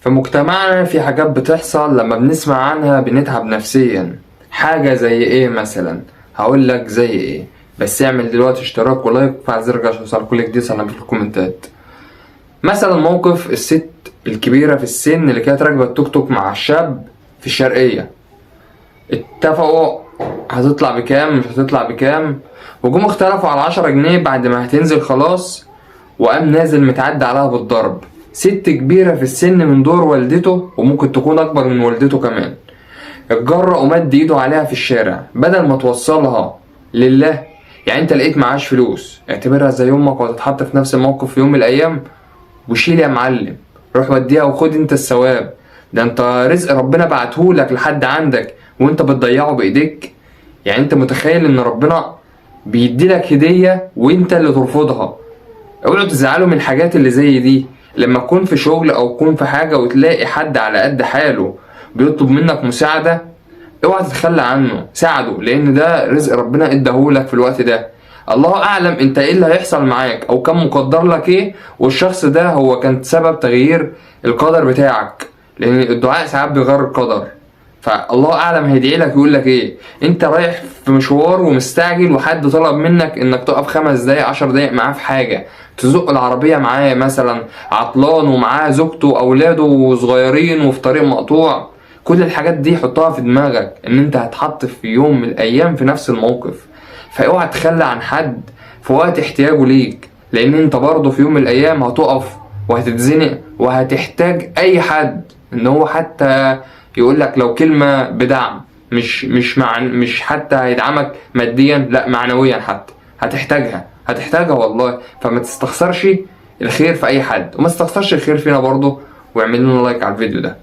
في مجتمعنا في حاجات بتحصل لما بنسمع عنها بنتعب نفسيا. حاجة زي ايه مثلا؟ هقول لك زي ايه، بس اعمل دلوقتي اشتراك ولايك وفعل زر الجرس عشان كل جديد في الكومنتات. مثلا موقف الست الكبيرة في السن اللي كانت راكبة التوك توك مع الشاب في الشرقية. اتفقوا هتطلع بكام مش هتطلع بكام، وجم اختلفوا على 10 جنيه بعد ما هتنزل خلاص، وقام نازل متعدى عليها بالضرب. ست كبيرة في السن من دور والدته وممكن تكون أكبر من والدته كمان، اتجرأ ومد ايده عليها في الشارع بدل ما توصلها لله. يعني انت لقيت معاش فلوس، اعتبرها زي امك وهتتحط في نفس الموقف في يوم من الايام، وشيل يا معلم، روح وديها وخد انت الثواب. ده انت رزق ربنا بعتهولك لحد عندك وانت بتضيعه بايديك. يعني انت متخيل ان ربنا بيديلك هدية وانت اللي ترفضها؟ اوعوا تزعلوا من الحاجات اللي زي دي. لما تكون في شغل او تكون في حاجة وتلاقي حد على قد حاله بيطلب منك مساعدة، اوعى تتخلى عنه، ساعده، لان ده رزق ربنا اداهولك في الوقت ده. الله اعلم انت ايه اللي هيحصل معاك او كان مقدر لك ايه، والشخص ده هو كان سبب تغيير القدر بتاعك، لان الدعاء ساعات بيغير القدر. فالله اعلم هيدعي لك يقول لك ايه. انت رايح في مشوار ومستعجل وحد طلب منك انك تقف 5 دقايق 10 دقايق معاه في حاجه، تزق العربيه معاه مثلا، عطلان ومعاه زوجته واولاده صغيرين وفي طريق مقطوع. كل الحاجات دي حطها في دماغك ان انت هتحط في يوم من الايام في نفس الموقف. فاوعى تخلى عن حد في وقت احتياجه ليك، لان انت برضه في يوم من الايام هتقف وهتتزنق وهتحتاج اي حد ان هو حتى يقول لك لو كلمة بدعم، مش حتى هيدعمك ماديا، لا معنويا حتى هتحتاجها والله. فما تستخسرش الخير في اي حد، وما تستخسرش الخير فينا برضه، واعمل لنا لايك على الفيديو ده.